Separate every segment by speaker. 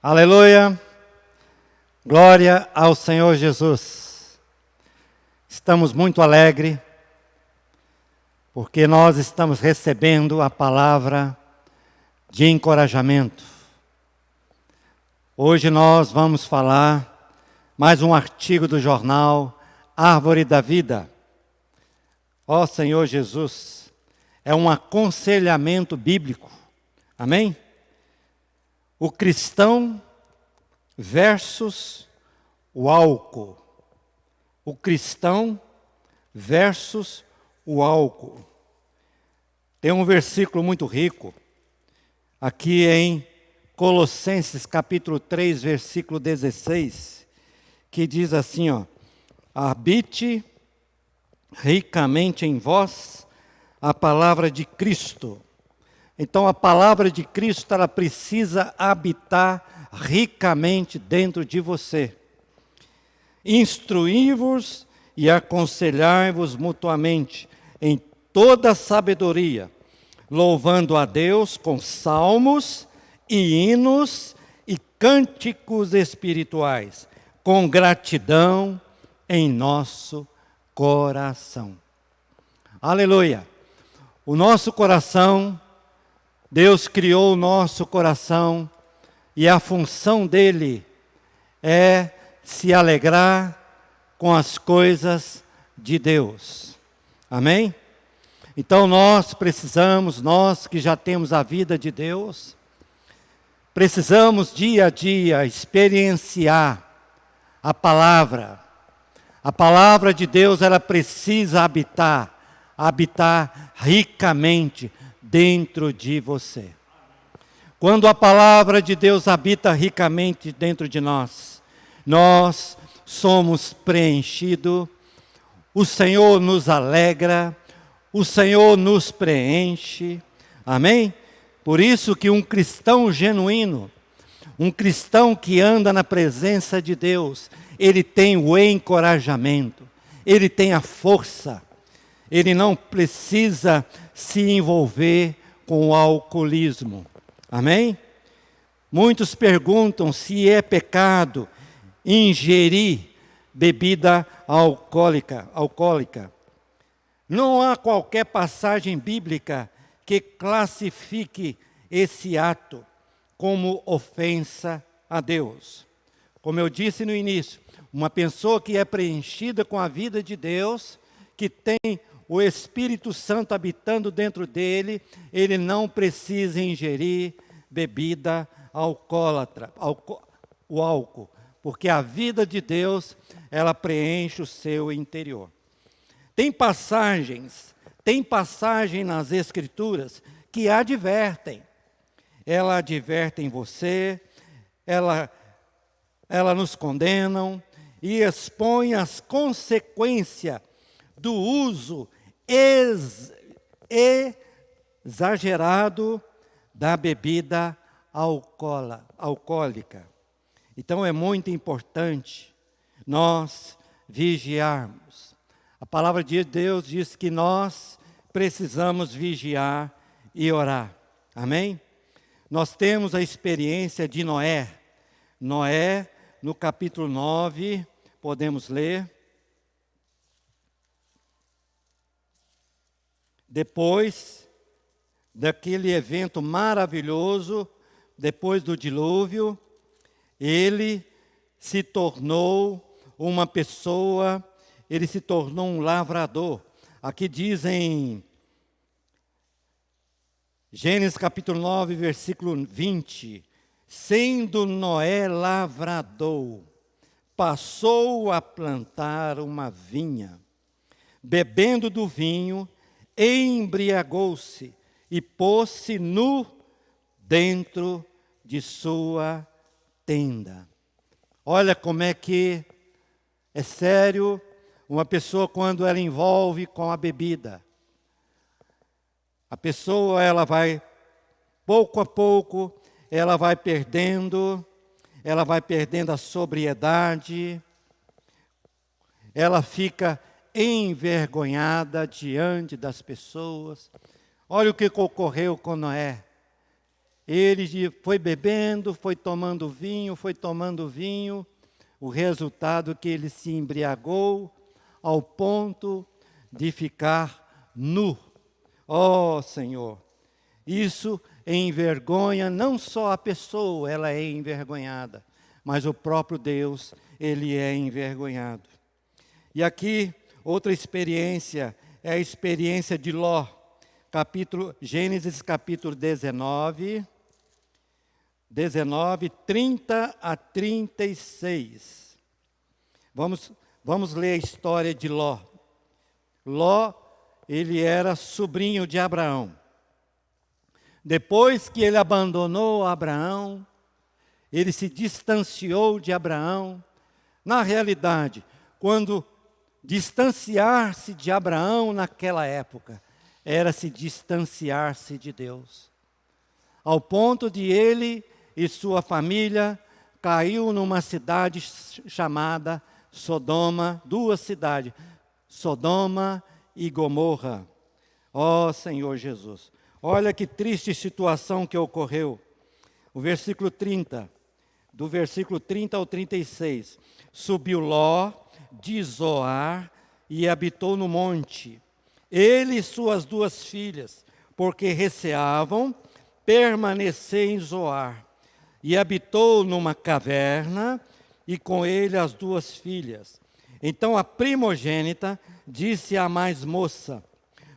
Speaker 1: Aleluia, glória ao Senhor Jesus. Estamos muito alegres, porque nós estamos recebendo a palavra de encorajamento. Hoje nós vamos falar mais um artigo do jornal Árvore da Vida. Ó Senhor Jesus, é um aconselhamento bíblico, amém? O cristão versus o álcool. O cristão versus o álcool. Tem um versículo muito rico, aqui em Colossenses capítulo 3, versículo 16, que diz assim, ó: habite ricamente em vós a palavra de Cristo. Então a palavra de Cristo, ela precisa habitar ricamente dentro de você. Instruí-vos e aconselhai-vos mutuamente em toda sabedoria, louvando a Deus com salmos e hinos e cânticos espirituais, com gratidão em nosso coração. Aleluia! O nosso coração, Deus criou o nosso coração e a função dele é se alegrar com as coisas de Deus. Amém? Então nós precisamos, nós que já temos a vida de Deus, precisamos dia a dia experienciar a palavra. A palavra de Deus, ela precisa habitar ricamente dentro de você. Quando a palavra de Deus habita ricamente dentro de nós, nós somos preenchidos, o Senhor nos alegra, o Senhor nos preenche, amém? Por isso que um cristão genuíno, um cristão que anda na presença de Deus, ele tem o encorajamento, ele tem a força, ele não precisa se envolver com o alcoolismo. Amém? Muitos perguntam se é pecado ingerir bebida alcoólica. Não há qualquer passagem bíblica que classifique esse ato como ofensa a Deus. Como eu disse no início, uma pessoa que é preenchida com a vida de Deus, que tem o Espírito Santo habitando dentro dele, ele não precisa ingerir bebida alcoólatra, o álcool, porque a vida de Deus, ela preenche o seu interior. Tem passagens nas Escrituras que advertem. Ela advertem você, ela nos condenam e expõe as consequências do uso exagerado da bebida alcoólica. Então é muito importante nós vigiarmos. A palavra de Deus diz que nós precisamos vigiar e orar. Amém? Nós temos a experiência de Noé. Noé, no capítulo 9, podemos ler. Depois daquele evento maravilhoso, depois do dilúvio, ele se tornou uma pessoa, ele se tornou um lavrador. Aqui diz em Gênesis capítulo 9, versículo 20, sendo Noé lavrador, passou a plantar uma vinha, bebendo do vinho, embriagou-se e pôs-se nu dentro de sua tenda. Olha como é que é sério uma pessoa quando ela envolve com a bebida. A pessoa, ela vai, pouco a pouco, ela vai perdendo a sobriedade, ela fica envergonhada diante das pessoas. Olha o que ocorreu com Noé. Ele foi bebendo, foi tomando vinho, o resultado é que ele se embriagou ao ponto de ficar nu. Ó Senhor, isso envergonha não só a pessoa, ela é envergonhada, mas o próprio Deus, ele é envergonhado. E aqui, outra experiência, é a experiência de Ló, Gênesis capítulo 19, 30 a 36. Vamos ler a história de Ló. Ló, ele era sobrinho de Abraão. Depois que ele abandonou Abraão, ele se distanciou de Abraão. Na realidade, quando distanciar-se de Abraão naquela época, era se distanciar-se de Deus. Ao ponto de ele e sua família caiu numa cidade chamada Sodoma, duas cidades, Sodoma e Gomorra. Ó Senhor Jesus, olha que triste situação que ocorreu. O versículo 30, do versículo 30 ao 36. Subiu Ló de Zoar e habitou no monte, ele e suas duas filhas, porque receavam permanecer em Zoar. E habitou numa caverna, e com ele as duas filhas. Então a primogênita disse à mais moça: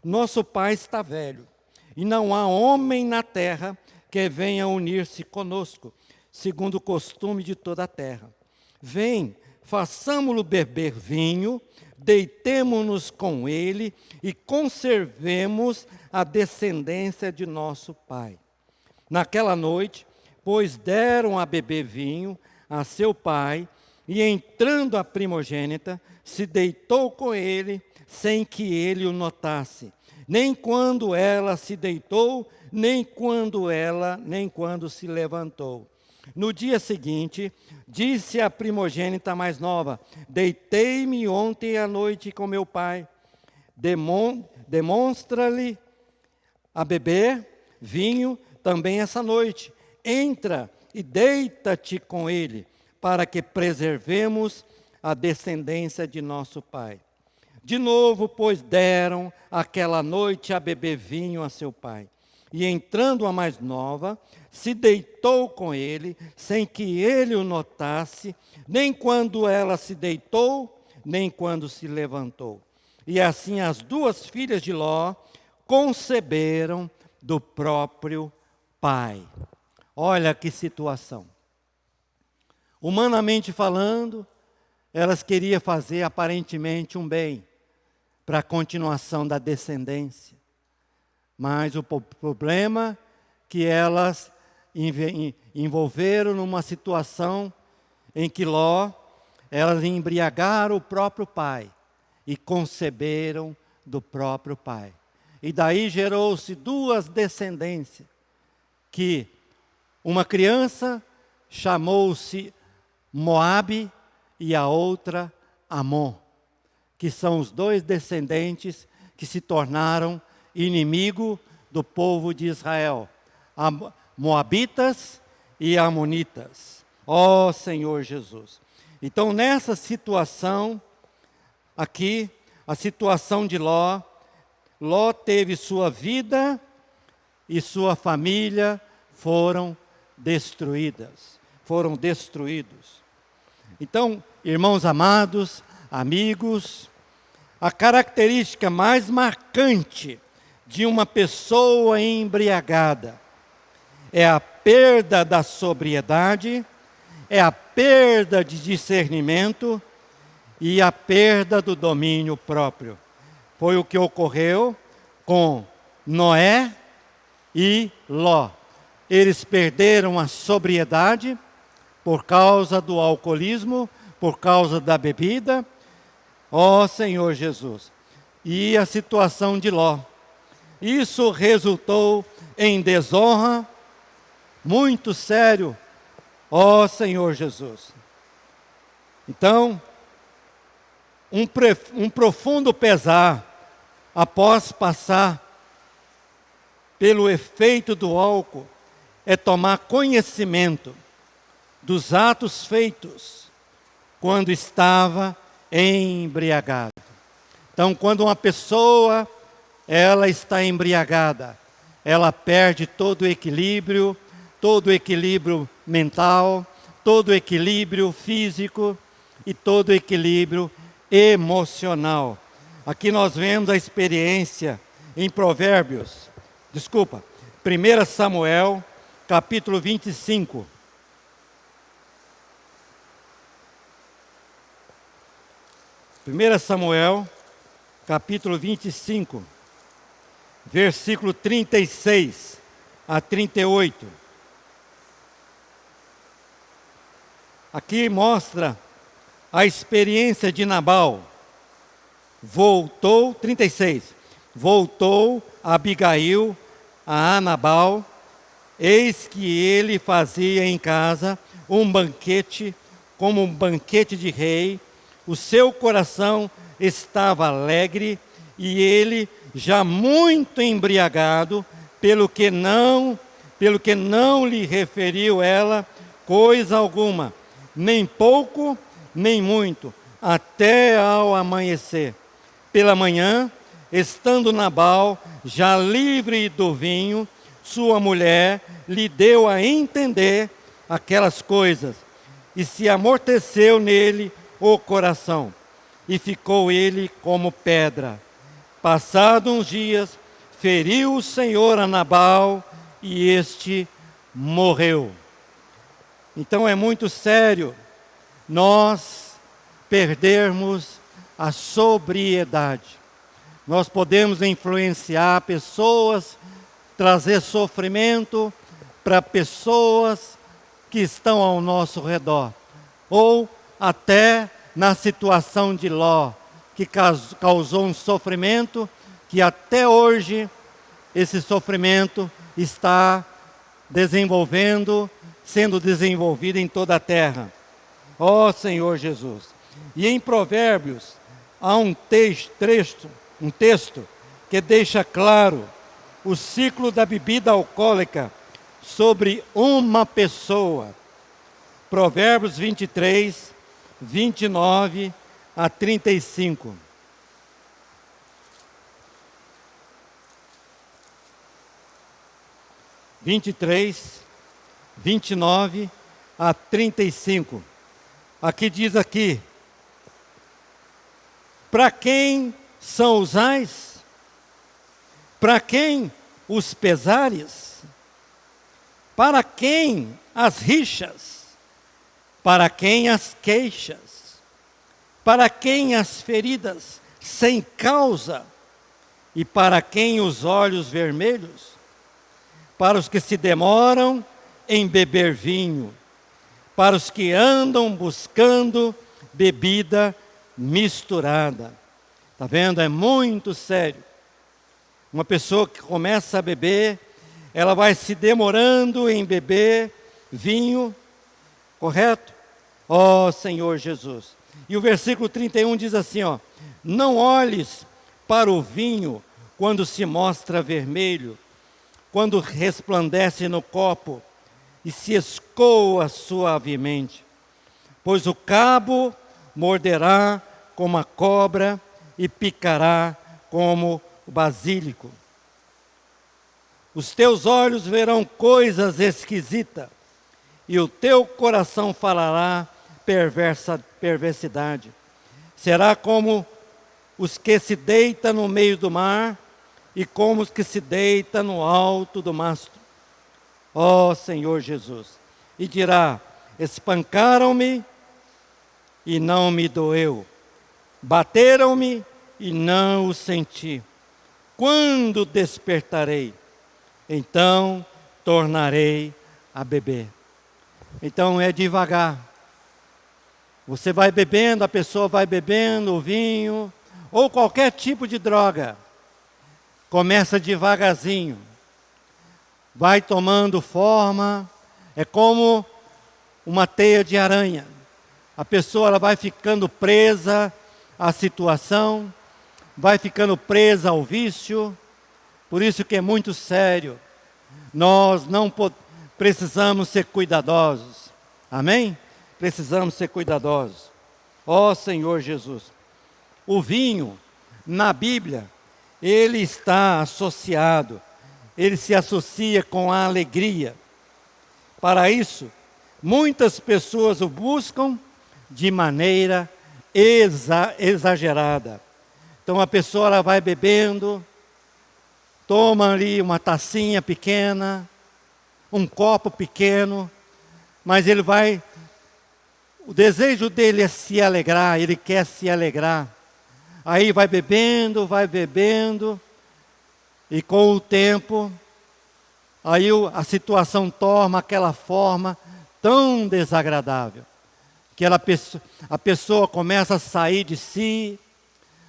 Speaker 1: nosso pai está velho, e não há homem na terra que venha unir-se conosco, segundo o costume de toda a terra. Vem, façamo-lo beber vinho, deitemo-nos com ele e conservemos a descendência de nosso pai. Naquela noite, pois deram a beber vinho a seu pai, e entrando a primogênita, se deitou com ele, sem que ele o notasse, nem quando ela se deitou, nem quando se levantou. No dia seguinte, disse a primogênita mais nova: deitei-me ontem à noite com meu pai. Demonstra-lhe a beber vinho também essa noite. Entra e deita-te com ele, para que preservemos a descendência de nosso pai. De novo, pois, deram aquela noite a beber vinho a seu pai. E entrando a mais nova, se deitou com ele, sem que ele o notasse, nem quando ela se deitou, nem quando se levantou. E assim as duas filhas de Ló conceberam do próprio pai. Olha que situação. Humanamente falando, elas queriam fazer aparentemente um bem para a continuação da descendência. Mas o problema é que elas envolveram numa situação em que elas embriagaram o próprio pai e conceberam do próprio pai. E daí gerou-se duas descendências, que uma criança chamou-se Moabe e a outra Amon, que são os dois descendentes que se tornaram inimigo do povo de Israel, Moabitas e Amonitas. Ó Senhor Jesus. Então, nessa situação aqui, a situação de Ló teve sua vida e sua família foram destruídos. Então, irmãos amados, amigos, a característica mais marcante de uma pessoa embriagada é a perda da sobriedade, é a perda de discernimento e a perda do domínio próprio. Foi o que ocorreu com Noé e Ló. Eles perderam a sobriedade por causa do alcoolismo, por causa da bebida. Ó Senhor Jesus. E a situação de Ló. Isso resultou em desonra muito sério. Ó Senhor Jesus. Então, um profundo pesar após passar pelo efeito do álcool é tomar conhecimento dos atos feitos quando estava embriagado. Então, quando uma pessoa ela está embriagada, ela perde todo o equilíbrio mental, todo o equilíbrio físico e todo o equilíbrio emocional. Aqui nós vemos a experiência em Provérbios, 1 Samuel, capítulo 25. Samuel, capítulo 25, versículo 36 a 38. Aqui mostra a experiência de Nabal. 36. Voltou Abigail a Nabal, eis que ele fazia em casa um banquete, como um banquete de rei. O seu coração estava alegre e ele já muito embriagado, pelo que não lhe referiu ela coisa alguma, nem pouco, nem muito, até ao amanhecer. Pela manhã, estando Nabal já livre do vinho, sua mulher lhe deu a entender aquelas coisas, e se amorteceu nele o coração, e ficou ele como pedra. Passados uns dias, feriu o Senhor a Nabal, e este morreu. Então é muito sério nós perdermos a sobriedade. Nós podemos influenciar pessoas, trazer sofrimento para pessoas que estão ao nosso redor. Ou até na situação de Ló, que causou um sofrimento que até hoje esse sofrimento está sendo desenvolvido em toda a terra. Ó Senhor Jesus! E em Provérbios há um texto que deixa claro o ciclo da bebida alcoólica sobre uma pessoa. Provérbios 23, 29 a 35. (23, 29 a 35). Aqui diz aqui: para quem são os ais? Para quem os pesares? Para quem as rixas? Para quem as queixas? Para quem as feridas sem causa? E para quem os olhos vermelhos? Para os que se demoram em beber vinho, para os que andam buscando bebida misturada. Está vendo? É muito sério. Uma pessoa que começa a beber, ela vai se demorando em beber vinho, correto? Ó Senhor Jesus. E o versículo 31 diz assim, ó: não olhes para o vinho quando se mostra vermelho, quando resplandece no copo e se escoa suavemente, pois o cabo morderá como a cobra e picará como o basílico. Os teus olhos verão coisas esquisitas e o teu coração falará perversidade. Será como os que se deitam no meio do mar e como os que se deitam no alto do mastro. Ó Senhor Jesus. E dirá: espancaram-me e não me doeu. Bateram-me e não o senti. Quando despertarei, então tornarei a beber. Então é devagar. Você vai bebendo, a pessoa vai bebendo o vinho, ou qualquer tipo de droga. Começa devagarzinho. Vai tomando forma, é como uma teia de aranha. A pessoa ela vai ficando presa à situação, vai ficando presa ao vício. Por isso que é muito sério. Nós não precisamos ser cuidadosos. Amém? Precisamos ser cuidadosos. Ó Senhor Jesus. O vinho, na Bíblia, ele está associado, ele se associa com a alegria. Para isso, muitas pessoas o buscam de maneira exagerada. Então a pessoa ela vai bebendo, toma ali uma tacinha pequena, um copo pequeno, mas o desejo dele é se alegrar, ele quer se alegrar. Aí vai bebendo, e com o tempo, aí a situação toma aquela forma tão desagradável, que a pessoa começa a sair de si.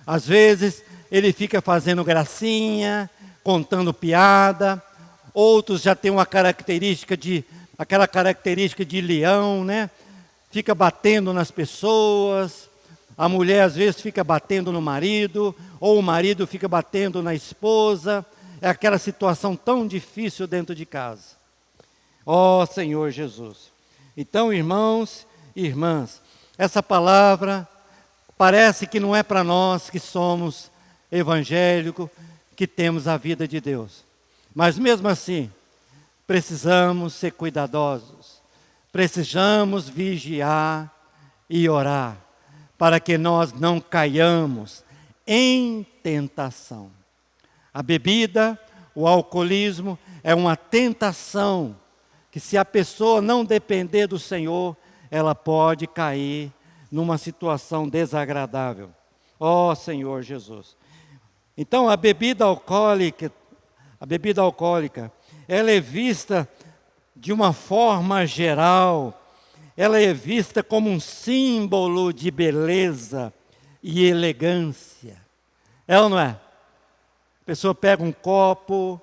Speaker 1: Às vezes ele fica fazendo gracinha, contando piada. Outros já têm aquela característica de leão, né? Fica batendo nas pessoas. A mulher às vezes fica batendo no marido, ou o marido fica batendo na esposa. É aquela situação tão difícil dentro de casa. Ó Senhor Jesus. Então, irmãos e irmãs, essa palavra parece que não é para nós que somos evangélicos, que temos a vida de Deus. Mas mesmo assim, precisamos ser cuidadosos. Precisamos vigiar e orar, para que nós não caiamos em tentação. A bebida, o alcoolismo, é uma tentação que, se a pessoa não depender do Senhor, ela pode cair numa situação desagradável. Ó Senhor Jesus. Então a bebida alcoólica, ela é vista de uma forma geral, ela é vista como um símbolo de beleza e elegância. É ou não é? A pessoa pega um copo,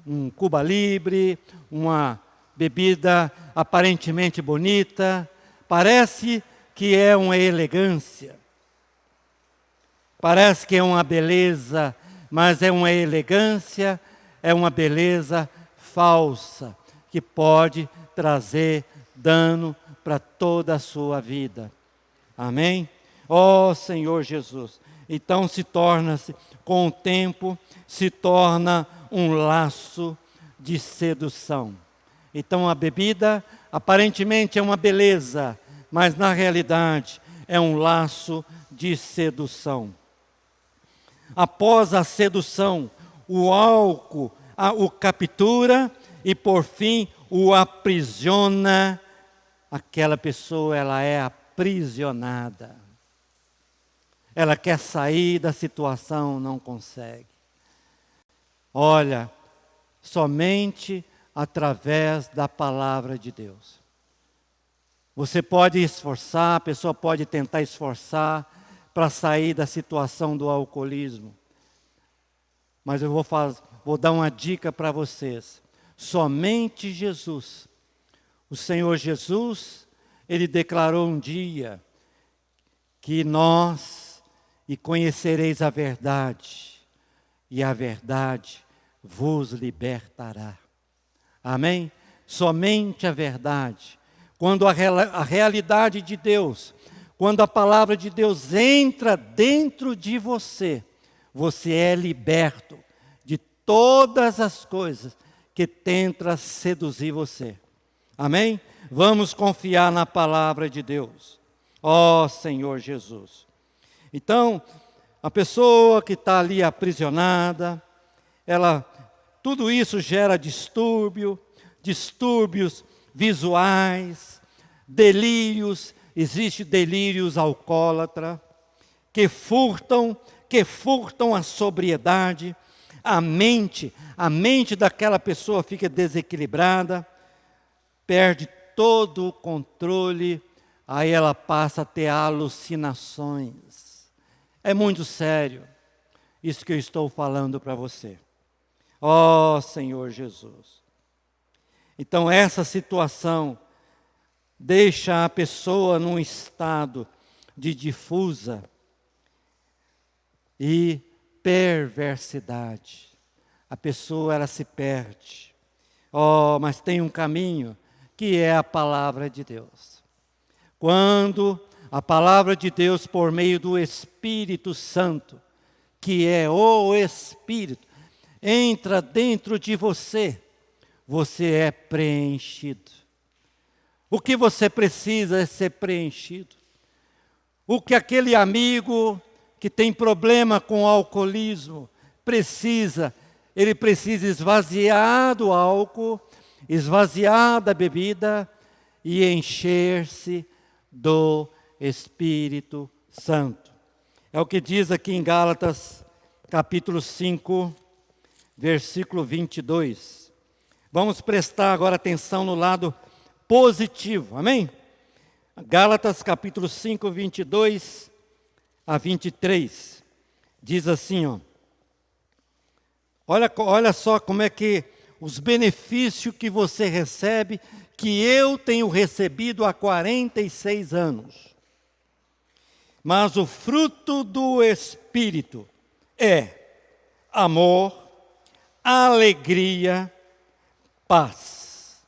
Speaker 1: um Cuba Libre, uma bebida aparentemente bonita, parece que é uma elegância, parece que é uma beleza, mas é uma elegância, é uma beleza falsa, que pode trazer dano para toda a sua vida. Amém? Ó Senhor Jesus. Então com o tempo, se torna um laço de sedução. Então a bebida aparentemente é uma beleza, mas na realidade é um laço de sedução. Após a sedução, o álcool o captura e por fim o aprisiona. Aquela pessoa, ela é aprisionada. Ela quer sair da situação, não consegue. Olha, somente através da palavra de Deus. Você pode esforçar, a pessoa pode tentar esforçar para sair da situação do alcoolismo. Mas eu vou dar uma dica para vocês. Somente Jesus, o Senhor Jesus, Ele declarou um dia que e conhecereis a verdade, e a verdade vos libertará. Amém? Somente a verdade. Quando a realidade de Deus, quando a palavra de Deus entra dentro de você, você é liberto de todas as coisas que tentam seduzir você. Amém? Vamos confiar na palavra de Deus. Ó Senhor Jesus. Então, a pessoa que está ali aprisionada, tudo isso gera distúrbios visuais, delírios, existem delírios alcoólatras, que furtam a sobriedade, a mente daquela pessoa fica desequilibrada, perde todo o controle, aí ela passa a ter alucinações. É muito sério isso que eu estou falando para você. Ó Senhor Jesus. Então essa situação deixa a pessoa num estado de difusa e perversidade. A pessoa ela se perde. Oh, mas tem um caminho que é a palavra de Deus. Quando a palavra de Deus, por meio do Espírito Santo, que é o Espírito, entra dentro de você, você é preenchido. O que você precisa é ser preenchido. O que aquele amigo que tem problema com o alcoolismo precisa, ele precisa esvaziar do álcool, esvaziar da bebida e encher-se do Espírito Santo. É o que diz aqui em Gálatas, capítulo 5, versículo 22. Vamos prestar agora atenção no lado positivo, amém? Gálatas, capítulo 5, 22 a 23. Diz assim, ó. Olha só como é que os benefícios que você recebe, que eu tenho recebido há 46 anos. Mas o fruto do Espírito é amor, alegria, paz.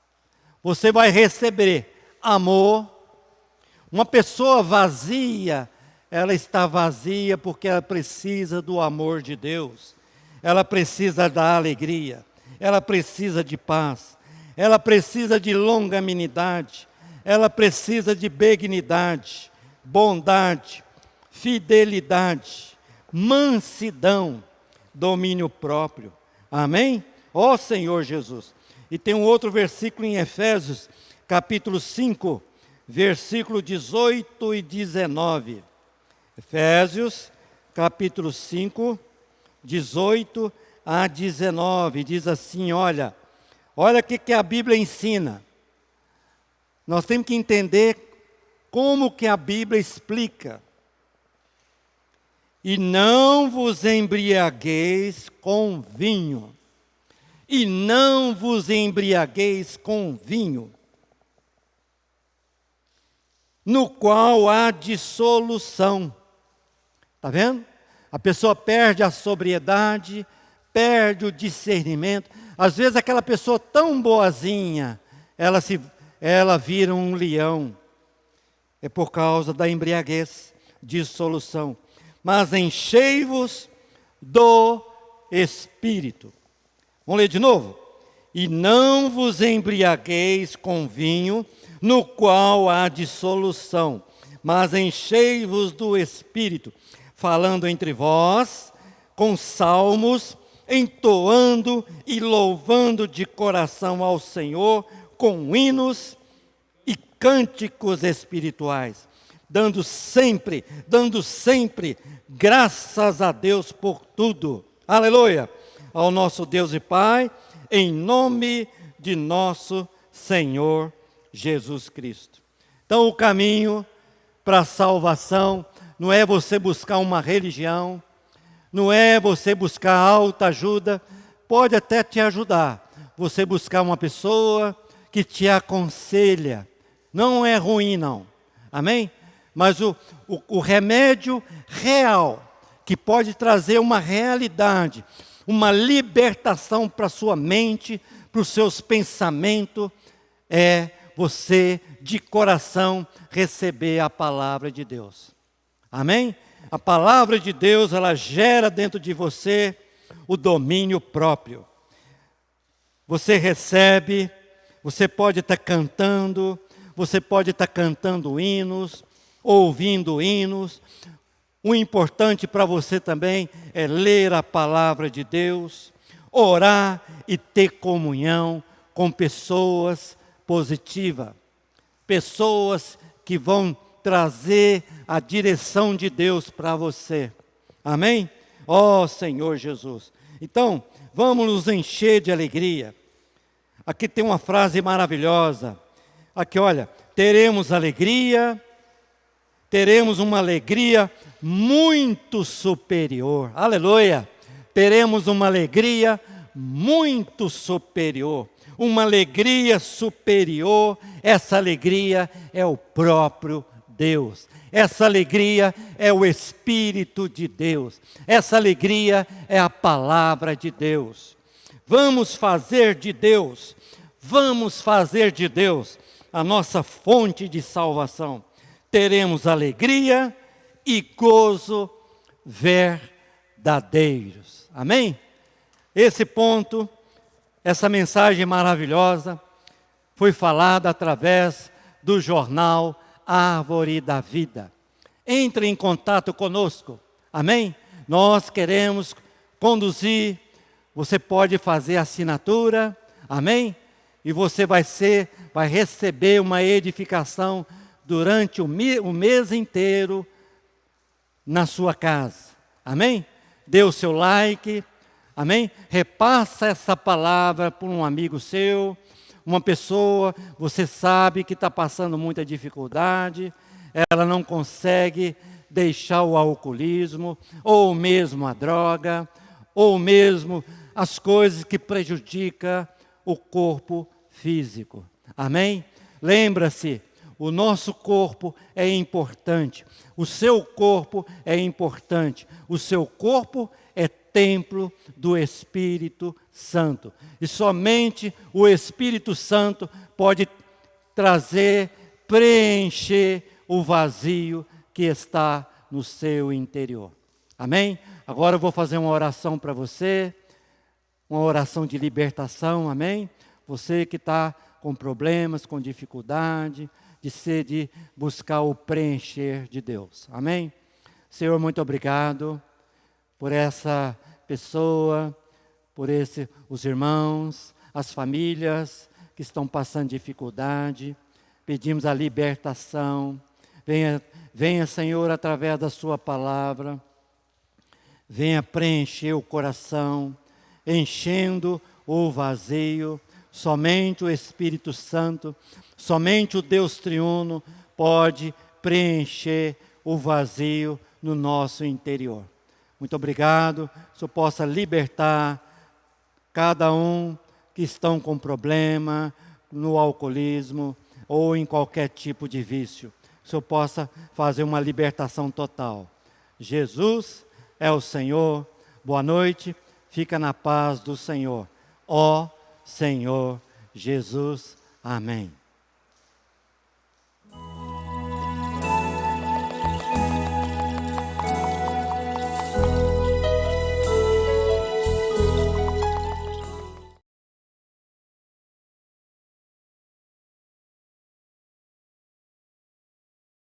Speaker 1: Você vai receber amor. Uma pessoa vazia, ela está vazia porque ela precisa do amor de Deus. Ela precisa da alegria. Ela precisa de paz. Ela precisa de longanimidade. Ela precisa de benignidade, bondade, fidelidade, mansidão, domínio próprio. Amém? Ó Senhor Jesus. E tem um outro versículo em Efésios, capítulo 5, versículo 18 e 19. Efésios, capítulo 5, 18 a 19. Diz assim, olha o que a Bíblia ensina. Nós temos que entender como que a Bíblia explica. E não vos embriagueis com vinho. E não vos embriagueis com vinho, no qual há dissolução. Está vendo? A pessoa perde a sobriedade, perde o discernimento. Às vezes aquela pessoa tão boazinha, ela vira um leão. É por causa da embriaguez, dissolução. Mas enchei-vos do Espírito. Vamos ler de novo? E não vos embriagueis com vinho, no qual há dissolução, mas enchei-vos do Espírito, falando entre vós, com salmos, entoando e louvando de coração ao Senhor, com hinos e cânticos espirituais, dando sempre graças a Deus por tudo. Aleluia! Ao nosso Deus e Pai, em nome de nosso Senhor Jesus Cristo. Então o caminho para a salvação não é você buscar uma religião, não é você buscar autoajuda, pode até te ajudar, você buscar uma pessoa que te aconselha, não é ruim não, amém? Mas o remédio real, que pode trazer uma realidade, uma libertação para a sua mente, para os seus pensamentos, é você de coração receber a palavra de Deus. Amém? A palavra de Deus, ela gera dentro de você o domínio próprio. Você recebe, você pode estar cantando, você pode estar cantando hinos, ouvindo hinos. O importante para você também é ler a palavra de Deus, orar e ter comunhão com pessoas positivas, pessoas que vão trazer a direção de Deus para você. Amém? Ó Senhor Jesus. Então, vamos nos encher de alegria. Aqui tem uma frase maravilhosa. Aqui, olha, teremos alegria, teremos uma alegria muito superior. Aleluia! Teremos uma alegria muito superior. Uma alegria superior. Essa alegria é o próprio Deus. Essa alegria é o Espírito de Deus. Essa alegria é a palavra de Deus. Vamos fazer de Deus a nossa fonte de salvação. Teremos alegria e gozo verdadeiros. Amém? Esse ponto, essa mensagem maravilhosa, foi falada através do jornal Árvore da Vida. Entre em contato conosco. Amém? Nós queremos conduzir. Você pode fazer assinatura. Amém? E você vai receber uma edificação durante o mês inteiro na sua casa. Amém? Dê o seu like. Amém? Repassa essa palavra para um amigo seu, uma pessoa, você sabe que está passando muita dificuldade, ela não consegue deixar o alcoolismo, ou mesmo a droga, ou mesmo as coisas que prejudicam o corpo físico. Amém? Lembra-se, o nosso corpo é importante, o seu corpo é importante, o seu corpo é templo do Espírito Santo. E somente o Espírito Santo pode trazer, preencher o vazio que está no seu interior. Amém? Agora eu vou fazer uma oração para você, uma oração de libertação, amém? Você que está com problemas, com dificuldade, de buscar o preencher de Deus. Amém? Senhor, muito obrigado por essa pessoa, por os irmãos, as famílias que estão passando dificuldade. Pedimos a libertação. Venha, Senhor, através da sua palavra. Venha preencher o coração, enchendo o vazio. Somente o Espírito Santo, somente o Deus triuno pode preencher o vazio no nosso interior. Muito obrigado, que o Senhor possa libertar cada um que estão com problema no alcoolismo ou em qualquer tipo de vício. Que o Senhor possa fazer uma libertação total. Jesus é o Senhor. Boa noite, fica na paz do Senhor. Ó Senhor Jesus. Amém.